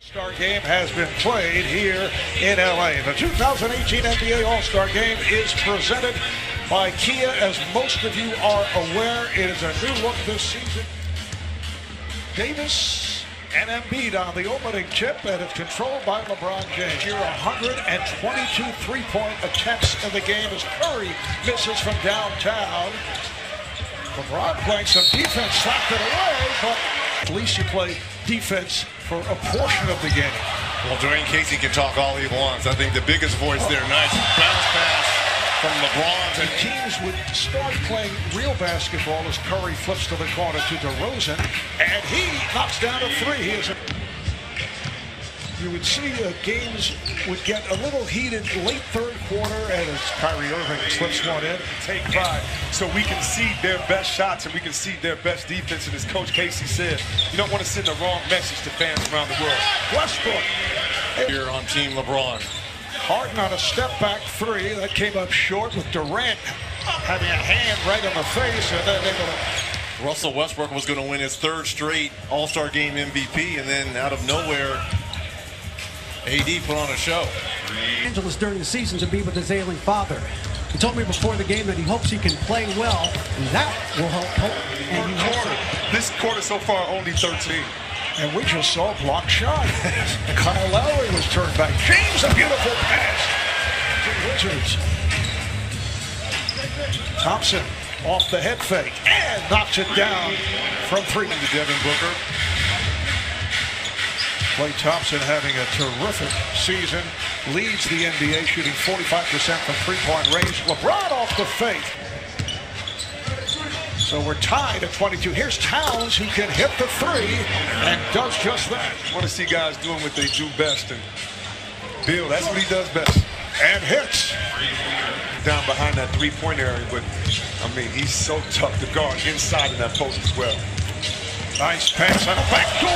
All-Star game has been played here in LA. The 2018 NBA All-Star game is presented by Kia. As most of you are aware, it is a new look this season. Davis and Embiid on the opening tip, and it's controlled by LeBron James. Here, 122 three-point attempts in the game as Curry misses from downtown. LeBron playing some defense, slapped it away, but at least you play defense for a portion of the game. Well, Dwayne Casey can talk all he wants. I think the biggest voice there, nice bounce pass from LeBron. And teams would start playing real basketball as Curry flips to the corner to DeRozan, and he knocks down a three. You would see games would get a little heated late third quarter, and as Kyrie Irving slips one in. Take five, so we can see their best shots and we can see their best defense. And as Coach Casey said, you don't want to send the wrong message to fans around the world. Westbrook Here on Team LeBron. Harden on a step-back three. That came up short with Durant having a hand right in the face, and then able to... Russell Westbrook was going to win his third straight All-Star Game MVP, and then out of nowhere, AD put on a show. Angeles during the season to be with his ailing father. He told me before the game that he hopes he can play well, and that will help hope. And This quarter so far only 13. And we just saw a block shot. Kyle Lowry was turned back. James, a beautiful pass to the Wizards. Thompson off the head fake and knocks it down from three. To Devin Booker. Klay Thompson having a terrific season. Leads the NBA, shooting 45% from three-point range. LeBron off the fake. So we're tied at 22. Here's Towns, who can hit the three and does just that. I want to see guys doing what they do best. And Bill, that's what he does best. And hits. Down behind that three-point area, but I mean, he's so tough to guard inside of that post as well. Nice pass on a back door.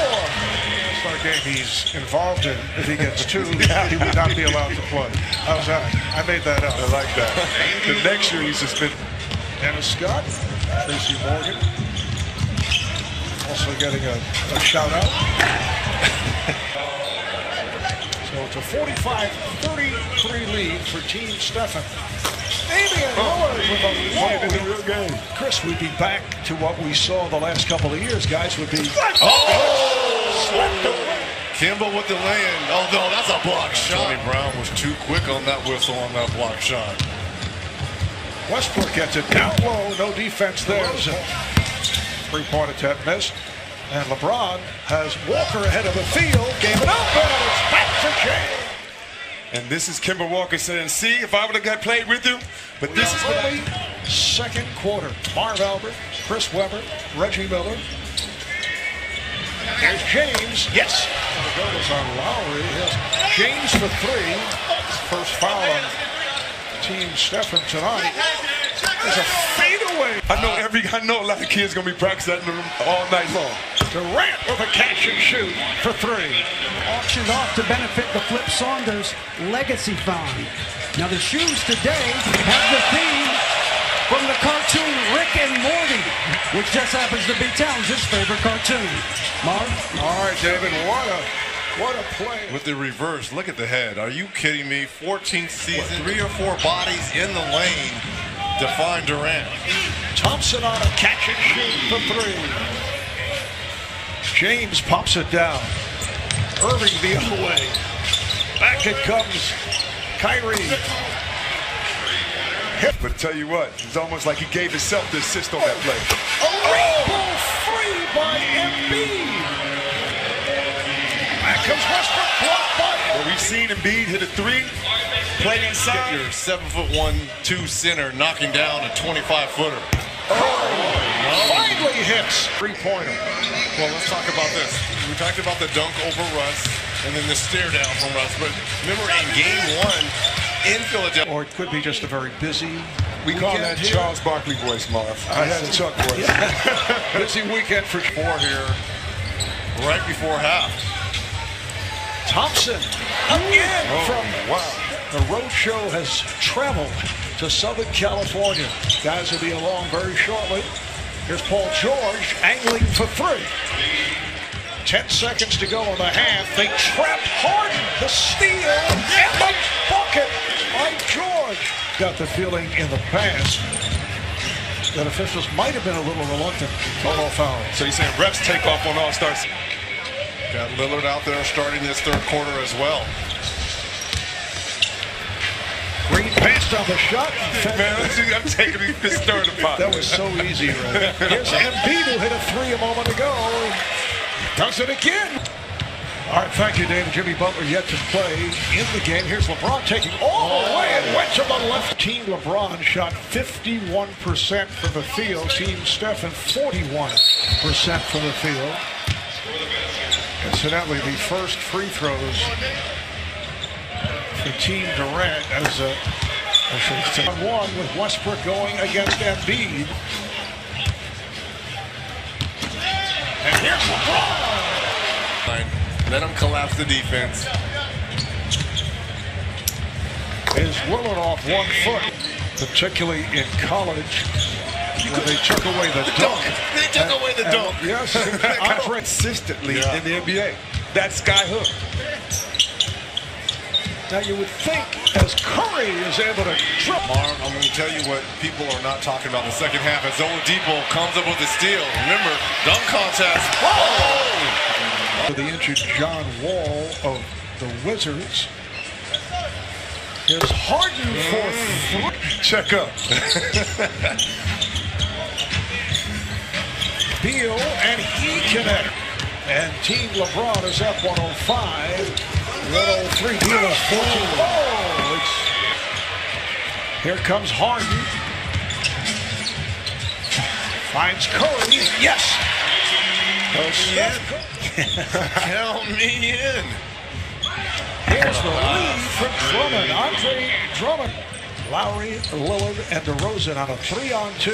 All-Star game he's involved in. If he gets two, he would not be allowed to play. How's that? I made that up. I like that. The next year he's suspended. Dennis Scott, Tracy Morgan, also getting a shout out. So it's a 45-33 lead for Team Stephen. Damian Lillard with a low. In the real game. Chris, we'd be back to what we saw the last couple of years. Guys would be. Slept away. Kimball with the lay-in. Oh, no, that's a block shot. Tony Brown was too quick on that whistle on that block shot. Westbrook gets it down low. No defense there. Three-point attempt missed. And LeBron has Walker ahead of the field. Gave it up, and it's back to James. And this is Kemba Walker saying, see, if I would have got played with you, but this is early second quarter. Marv Albert, Chris Webber, Reggie Miller. There's James. Yes. And the goal is on Lowry. Yes. James for three. First foul on Team Stephen tonight. There's a fadeaway. I know a lot of kids gonna be practicing that in the room all night long. Durant with a catch and shoot for three. auctioned off to benefit the Flip Saunders Legacy Fund. Now the shoes today have the theme from the cartoon Rick and Morty, which just happens to be Towns' favorite cartoon. Marv? All right, David, what a play. With the reverse, look at the head. Are you kidding me? 14th season, 3 or 4 bodies in the lane to find Durant. Thompson on a catch and shoot for three. James pops it down. Irving the other way. Back it comes Kyrie. But tell you what, it's almost like he gave himself the assist on that play. A rainbow free by Embiid. Back comes Westbrook, blocked by. Well, we've seen Embiid hit a three, play inside. Your 7'1", 2 center knocking down a 25-footer. Finally hits. Three-pointer. Well, let's talk about this. We talked about the dunk over Russ and then the stare down from Russ. But remember in game 1 in Philadelphia. Or it could be just a very busy We call that here. Charles Barkley voice, Marv. I had a Chuck voice. Busy weekend for 4 here right before half. Thompson again from Wow. the road show has traveled to Southern California. Guys will be along very shortly. Here's Paul George angling for three. 10 seconds to go in the half. They trapped Harden. The steal and the bucket by George. Got the feeling in the past that officials might have been a little reluctant to call foul. So you're saying refs take off on All-Stars? Got Lillard out there starting this third quarter as well. Green passed on the shot. Man, I'm taking this third apart. That was so easy, right? Here's Embiid, who hit a three a moment ago. Does it again. All right, thank you, David. Jimmy Butler yet to play in the game. Here's LeBron taking all the way and went to the left. Team LeBron shot 51% from the field. Team Stephen 41% from the field. Incidentally, the first free throws for Team Durant as a one with Westbrook going against Embiid. And here's LeBron. Let him collapse the defense. Is Lillard off 1 foot, particularly in college, when they took away the dunk. They took away the dunk. Yes, Consistently in the NBA. That sky hook. Now you would think as Curry is able to dribble. Marv, I'm going to tell you what people are not talking about in the second half as Oladipo comes up with a steal. Remember, dunk contest. For the injured John Wall of the Wizards. Here's Harden for three. Check up. Beal, and he connected. And Team LeBron is up 105. 103. Beal is 14. Oh, here comes Harden. Finds Curry. Yes. Count me in. Here's the lead from Drummond. Andre Drummond. Lowry, Lillard, and DeRozan on a 3-on-2.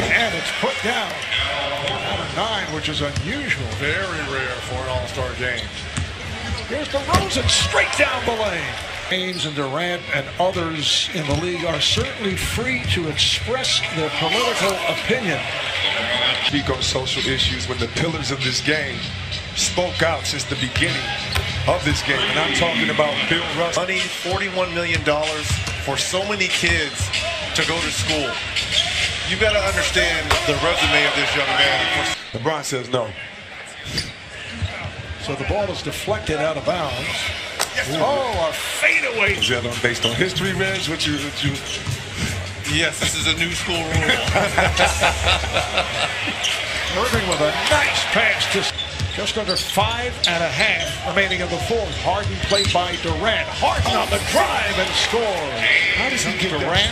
And it's put down. Out of 9, which is unusual. Very rare for an all-star game. Here's DeRozan straight down the lane. James and Durant and others in the league are certainly free to express their political opinion. Speak on social issues when the pillars of this game spoke out since the beginning of this game. And I'm talking about Bill Russell. Money, $41 million for so many kids to go to school. You got to understand the resume of this young man. LeBron says no. So the ball is deflected out of bounds. Oh, a fadeaway. Is that based on history, Reg? What you? Yes, this is a new school rule. Irving with a nice pass to just under 5.5 remaining in the fourth. Harden played by Durant. Harden on the drive and scores. How does he get Durant?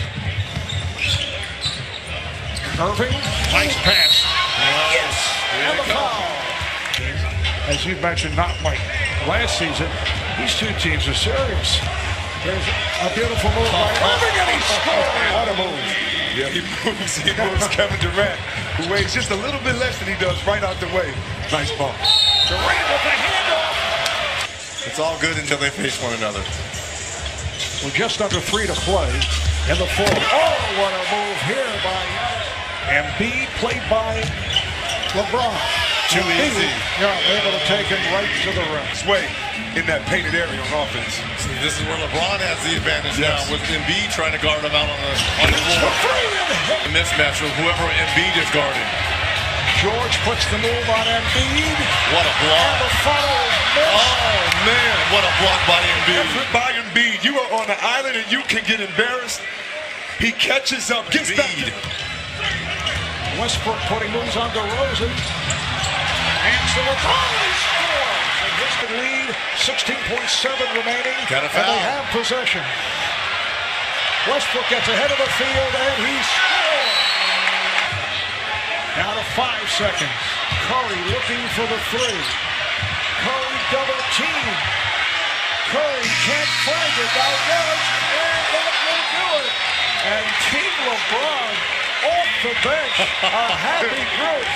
Irving, nice pass. Yes, and the foul. As you mentioned, not like last season, these two teams are serious. There's a beautiful move by Irving, and he scores. What a move. Yeah, he moves Kevin Durant, who weighs just a little bit less than he does, right out the way. Nice bump. Durant with the handoff. It's all good until they face one another. We're just under 3 to play in the fourth. Oh, what a move here by Embiid, played by LeBron. Too easy. Yeah, able to take him right to the rim. Sway in that painted area on offense. See, this is where LeBron has the advantage now, with Embiid trying to guard him out on the floor. A mismatch with whoever Embiid is guarding. George puts the move on Embiid. What a block. And the follow is missed. Oh, man, what a block by Embiid. Effort by Embiid. You are on the island and you can get embarrassed. He catches up, gets back. Westbrook putting moves on DeRozan. And so LeBron scores. And hits the lead. 16.7 remaining. Got a And foul. they have possession. Westbrook gets ahead of the field and he scores. Down to 5 seconds. Curry looking for the three. Curry double team. Curry can't find it. Now does. And that will do it. And Team LeBron off the bench. A happy group.